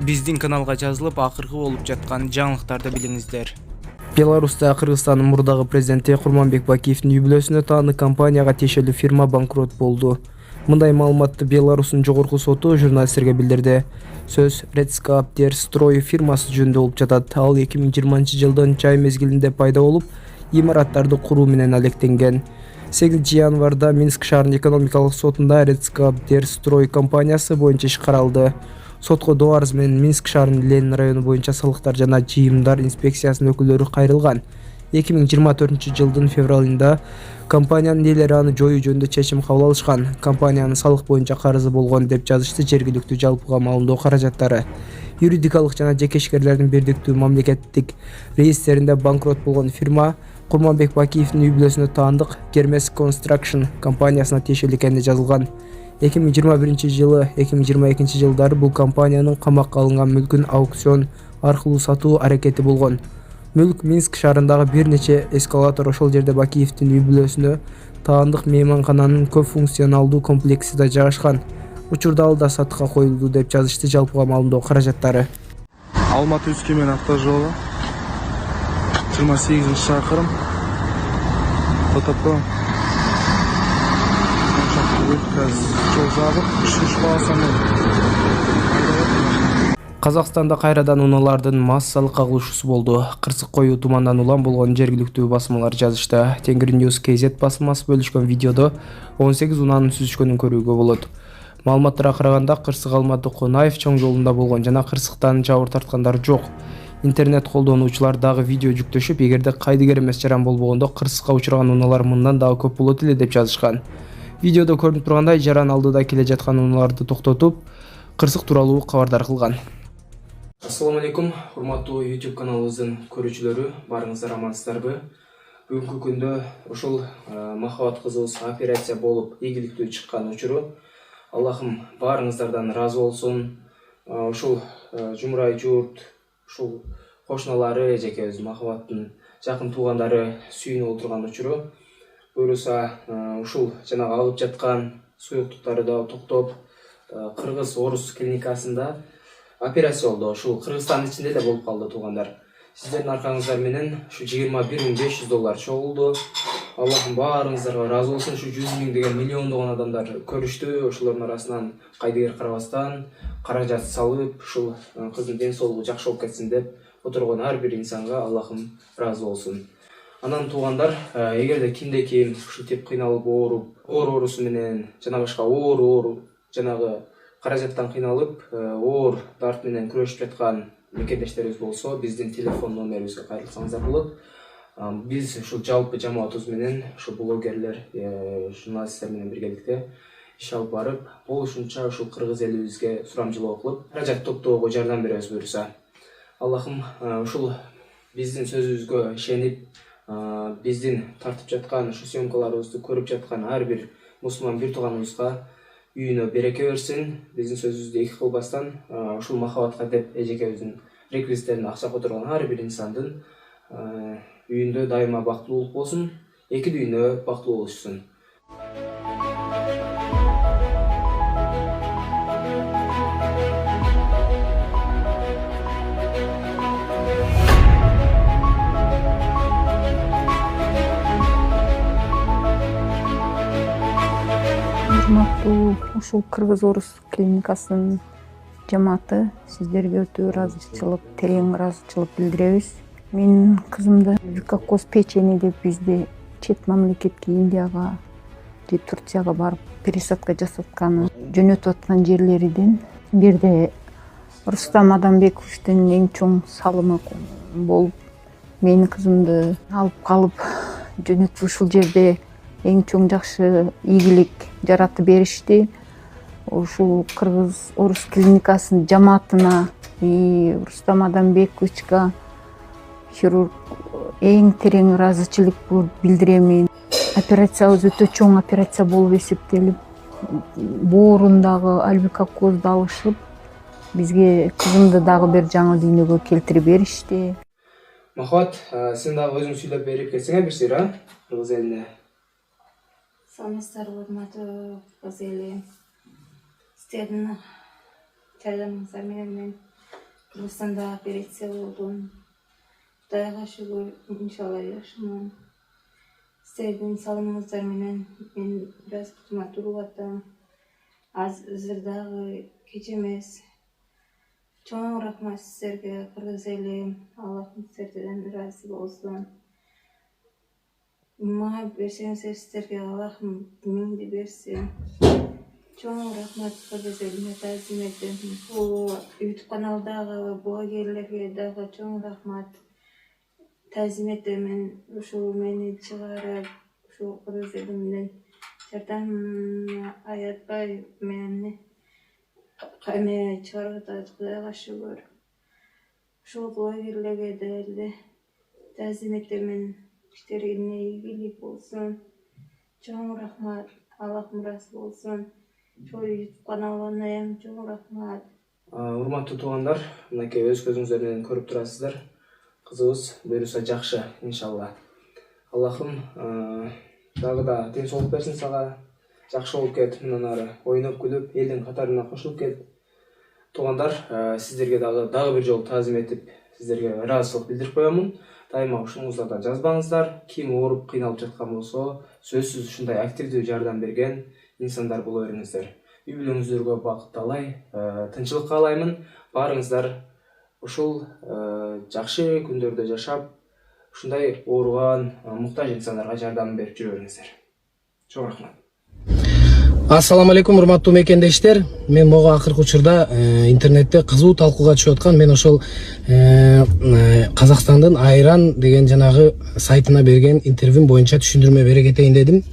биздин каналга жазылып акыркы болуп жаткан жаңылыктарды билиңиздер. Беларуста Кыргызстандын мурдагы президенти Курманбек Бакиевдин үй-бүлөсүнө таандык компанияга тиешелүү фирма банкрот болду. Мындай маалыматты Беларустун жогорку соту журналисттерге билдирди. Сөз Редскаптер-строй фирмасы жөнүндө болуп жатат. Ал 2020-жылдын жай мезгилинде пайда болуп, имараттарды куруу менен алектенген. 8 январда Минск шаарынын экономикалык сотунда Редскаптер-строй компаниясы боюнча иш каралды. Сотко доо арыз менен Минск шаарынын Ленин району боюнча салыктар жана жыйымдар инспекциясынын өкүлдөрү кайрылган. 2024-жылдын февралында компаниянын ээлери аны жоюу жөнүндө чечим кабыл алышкан. Компаниянын салык боюнча карызы болгон деп жазышты жергиликтүү жалпыга маалымдоо каражаттары. Юридикалык жана жеке ишкерлердин бирдиктүү мамлекеттик реестринде банкрот болгон фирма Курманбек Бакиевдин үй-бүлөсүнө таандык Гермес Construction компаниясына тиешелүү экени жазылган. 2021-жылы 2022 жылдары бул компаниянын камакка алынган мүлкүн аукцион аркылуу сатуу аракети болгон. Мүлк Минск шаарындагы бир нече эскалатор, ошол жерде Бакиевдин үй-бүлөсүнө таандык мейманкананын көп функционалдуу комплексиде жайгашкан. Учурда ал да сатыкка коюлду деп жазышты жалпыга маалымдоо каражаттары. Алматы Өскемен автожолу 28-шақырым ТТП жол жабык, үшүнчү полосаны. Казакстанда кайрадан унаалардын массалык кагылышуусу болду. Кырсык коюу тумандан улам болгон жергиликтүү басмалар жазышты. Тенгриньюз KZ басмасы бөлүшкөн видеодо 18 унаанын сүзүшкөнүн көрүүгө болот. Маалыматтарга караганда Кырсык Алматы Конаев чоң жолунда болгон жана кырсыктан жабыр тарткандар жок. Интернет колдонуучулар дагы видео жүктөшүп, эгерде кайдыгер эмес жаран болбогондо кырсыкка учураган унаалар мындан дагы көп болот эле деп жазышкан. Видеодо көрүнүп тургандай, жаран алдыда келе жаткан унааларды токтотуп, кырсык тууралуу кабардар кылган. Ассаламу алейкум, урматтуу YouTube каналыбыздын көрүүчүлөрү, барыңыздар амансыздарбы? Бүгүнкү күндө ушул Махабат кызыбыз операция болуп, ийгиликтүү чыккан учуру. Аллахым барыңыздардан разы болсун. Ушул жумурай журт, ушул кошуналары, жеке өз Махабаттын жакын туугандары сүйүнүп отурган учуру. Буюрса, ушул жанагы алып жаткан суюктуктары да токтоп, Кыргыз орус клиникасында операция болду. Ушул Кыргызстандын ичинде эле болуп калды туугандар. Сиздердин аркаңыздар менен ушу $21.500 чогулду. Аллахым баарыңыздарга разы болсун. Ушу 100 миң деген миллиондогон адамдар көрүштү. Ошолордун арасынан кайдыгер карабастан каражат салып, ушул кыздын ден соолугу жакшы болуп кетсин деп отурган ар бир инсанга Аллахым разы болсун. Анан туугандар, эгерде кимде-ким ушул теп кыйналып оорусу менен жана башка оор жанагы каражаттан кыйналып, оор дарт менен күрөшүп жаткан мекендештерибиз болсо, биздин телефон номерибизге кайрылсаңыздар болот. Биз ушул жалпы жамаатыбыз менен, ушул блогерлер, журналисттер менен биргеликте иш алып барып, болушунча ушул кыргыз элибизге сурамжылоо кылып, каражат топтоого жардам беребиз буюрса. Аллахым ушул биздин сөзүбүзгө ишенип, биздин тартып жаткан ушу съемкаларыбызды көрүп жаткан ар бир мусулман бир тууганыбызга үйүнө береке берсин. Биздин сөзүбүздү эки кылбастан ушул Махабатка деп эжекебиздин реквизиттерин акча которгон ар бир инсандын үйүндө дайыма бактылуулук болсун, эки дүйнө бактылуу болушсун. Урматтуу ушул Кыргыз орус клиникасынын жамааты, сиздерге өтө ыраазычылык, терең ыраазычылык билдиребиз. Менин кызымды Викакос печени деп бизде чет мамлекетке, Индияга же Турцияга барып пересадка жасатканы жөнөтүп аткан жерлериден бирде Рустам Адамбековдун эң чоң салымы болуп, менин кызымды алып калып жөнөтүп ушул жерде эң чоң жакшы ийгилик жаратып беришти. Ушул Кыргыз орус клиникасынын жамаатына, Рустам Адамбековичке, хирург, эң терең ыраазычылык билдирем. Операциябыз өтө чоң операция болуп эсептелип, боорундагы альбикакозду алышып, бизге кызымды дагы бир жаңы дүйнөгө келтирип беришти. Махабат, сен дагы өзүң сүйлөп берип кетсең бир сыйра кыргыз элине. Саламатсыздарбы, урматтуу кыргыз эли. Сиздердин жардамыңыздар менен мен Кыргызстанда операция болдум. Кудайга шүгүр, иншалла жакшымын. Сиздердин салымыңыздар менен мен бир аз бутума туруп атам. Азыр дагы кеч эмес. Чоң рахмат сиздерге, кыргыз эли. Аллахым сиздерден ыраазы болсун. Мага берсеңиздер сиздерге Аллахым миңди берсин. Чоң рахмат кыргыз элине таазим этем. Бул YouTube каналдагы блогерлерге дагы чоң рахмат. Таазим этем. Ушул мени чыгарып, ушул кыргыз элимден жардам аятпай мени кайме чыгарып атат. Кудайга шүгүр. Ушул блогерлерге дагы таазим этем. İşlerine iyilik olsun. Çok rahmat. Allah'ım razı olsun. Şu YouTube kanalına hem çok rahmat. Урматтуу туугандар, мынакей өз көзүңүздөр менен көрүп турасыздар. Кызыбыз буюрса жакшы, иншалла. Аллахым дагы да ден соолук берсин сага. Жакшы болуп кет, мындан ары ойноп күлүп, элдин катарына кошулуп кет. Туугандар, сиздерге дагы бир жолу таазим этип, сиздерге ыраазычылык билдирип коёмун. Дайыма ушуңуздардан жазбаңыздар. Ким ооруп кыйналып жаткан болсо, сөзсүз ушундай активдүү жардам берген инсандар боло бериңиздер. Үй бүлөңүздөргө бакыт талай, тынчылык каалаймын. Баарыңыздар ушул жакшы күндөрдө жашап, ушундай ооруган, муктаж инсандарга жардам берип жүрө бериңиздер. Чоң рахмат. Ассаламу алейкум, урматтуу мекендештер. Мен могу акыркы учурда интернетте кызуу талкууга түшүп аткан. Мен ошол Казакстандын Айран деген жанагы сайтына берген интервьюм боюнча түшүндүрмө бере кетейин дедим.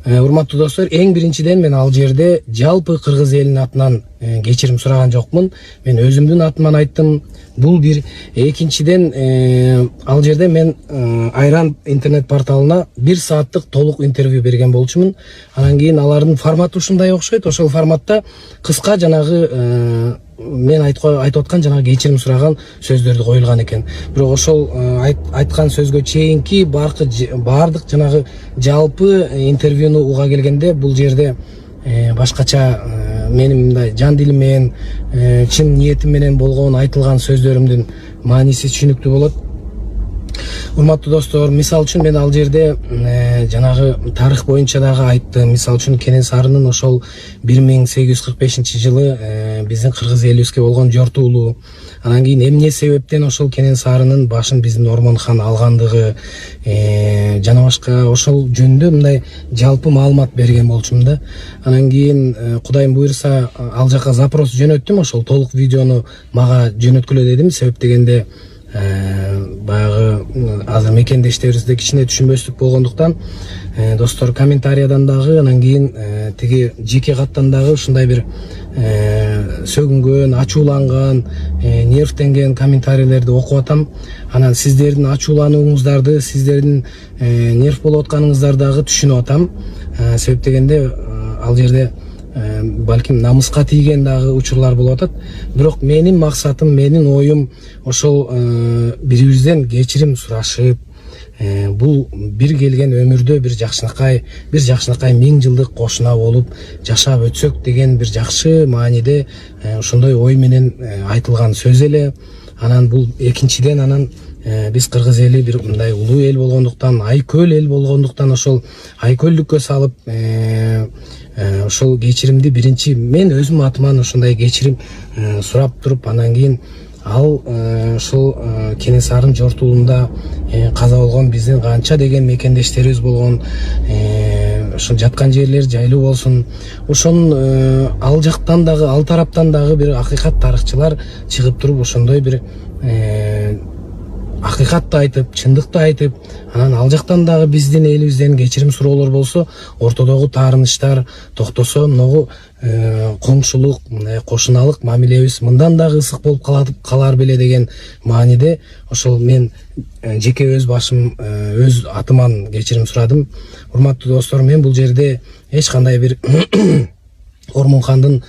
Урматтуу достор, эң биринчиден мен ал жерде жалпы кыргыз элинин атынан кечирим сураган жокмун. Мен өзүмдүн атыман айттым. Бул бир. Экинчиден ал жерде мен Айран интернет порталына 1 сааттык толук интервью берген болчумун. Анан кийин алардын форматы ушундай окшойт. Ошол форматта кыска жанагы мен айтып аткан жанагы кечирим сураган сөздөрдү коюлган экен. Бирок ошол айткан сөзгө чейинки баардык жанагы жалпы интервьюну уга келгенде бул жерде башкача менин мындай жан дилим менен чын ниетим менен болгон айтылган сөздөрүмдүн мааниси түшүнүктүү болот. Урматтуу достор, мисал үчүн мен ал жерде жанагы тарых боюнча дагы айттым. Мисал үчүн Кенесарынын ошол 1845-жылы биздин кыргыз элибизге болгон жортуулуу, анан кийин эмне себептен ошол Кенесарынын башын биздин Ормон хан алгандыгы жана башка ошол жөнүндө мындай жалпы маалымат берген болчумун да. Анан кийин Кудайым буйрса ал жака запрос жөнөттүм, ошол толук видеону мага жөнөткүлө дедим. Себеп дегенде баягы азыр мекендештерибизде кичине түшүнбөстүк болгондуктан достор комментариядан дагы, анан кийин тиги жеке каттан дагы ушундай бир сөгүнгөн, ачууланган, нервтенген комментарийлерди окуп атам. Анан сиздердин ачууланууңуздарды, сиздердин нерв болуп атканыңыздарды дагы түшүнүп атам. Себеп дегенде ал жерде балким намыска тийген дагы учурлар болуп атат. Бирок менин максатым, менин оюм ошол бири-бирибизден кечирим сурашып, бул бир келген өмүрдө бир жакшынакай 1000 жылдык кошуна болуп жашап өтсөк деген бир жакшы мааниде ошондой ой менен айтылган сөз эле. Анан бул экинчиден, анан биз кыргыз эли бир мындай улуу эл болгондуктан, айкөл эл болгондуктан ошол айкөлдүккө салып ошол кечиримди биринчи мен өзүм атыман ошондой кечирим сурап туруп, анан кийин ал ошол Кенесарынын жортуулунда каза болгон биздин канча деген мекендештерибиз болгон, ошол жаткан жерлер жайлуу болсун. Ошонун ал жактан дагы, ал тараптан дагы бир акыйкат тарыхчылар чыгып туруп ошондой бир акыйкатты айтып, чындыкты айтып, анан ал жактан дагы биздин элибизден кечирим суроолор болсо, ортодогу таарынычтар токтосо, могу коңшулук, кошуналык мамилебиз мындан дагы ысык болуп калар беле деген мааниде ошол мен жеке өз башым, өз атыман кечирим сурадым. Урматтуу достор, мен бул жерде эч кандай бир Ормон хандын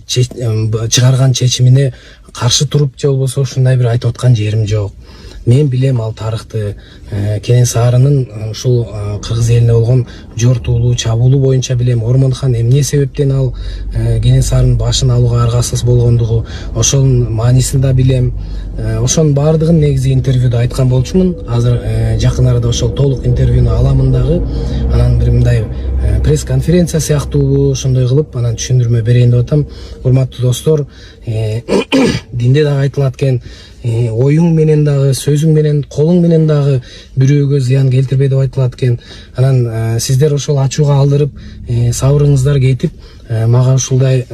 чыгарган чечимине каршы туруп же болбосо ушундай бир айтып аткан жерим жок. мен билем ал тарыхты. Кенесарынын ушул кыргыз элине болгон жортуулуу чабуулу боюнча билем. Ормонхон эмне себептен ал Кенесарынын башын алууга аргасыз болгондугу, ошонун маанисин да билем. Ошонун баардыгын негизи интервьюда айткан болчумун. Азыр жакын арада ошол толук интервьюну аламын дагы. Анан бир мындай пресс-конференция сыяктуу ошондой кылып анан түшүндүрмө берейин деп атам. Урматтуу достор, динде дагы айтылат экен, оюң менен дагы, сөзүң менен, колуң менен дагы бирөөгө зыян келтирбе деп айтылат экен. Анан сиздер ошол ачууга алдырып, сабырыңыздар кетип, мага ушулдай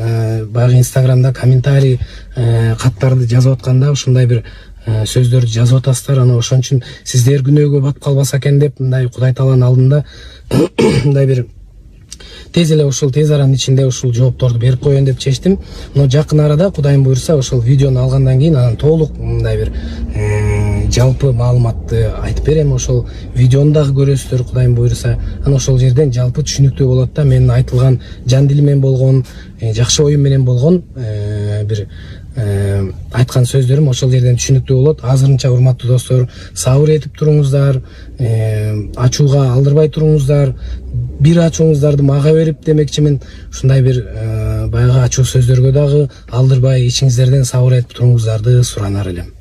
баягы Инстаграмда комментарий каттарды жазып атканда ушундай бир сөздөрдү жазып атасыздар. Анан ошон үчүн сиздер күнөөгө батып калбаса экен деп мындай Кудай тааланын алдында мындай бир тез эле ушул тез аранын ичинде ушул жоопторду берип коеюн деп чечтим. Но жакын арада Кудайым буйрса ошол видеону алгандан кийин анан толук мындай бир жалпы маалыматты айтып берем. Ошол видеону дагы көрөсүздөр Кудайым буйрса. Анан ошол жерден жалпы түшүнүктүү болот да, менин айтылган жан дилимен болгон, жакшы оюм менен болгон бир айткан сөздөрүм ошол жерден түшүнүктүү болот. Азырынча урматтуу достор, сабыр этип туруңуздар, ачууга алдырбай туруңуздар. Бир ачууңуздарды мага берип демекчимин, ушундай бир баягы ачуу сөздөргө дагы алдырбай ичиңиздерден сабыр этип туруңуздарды суранар элем.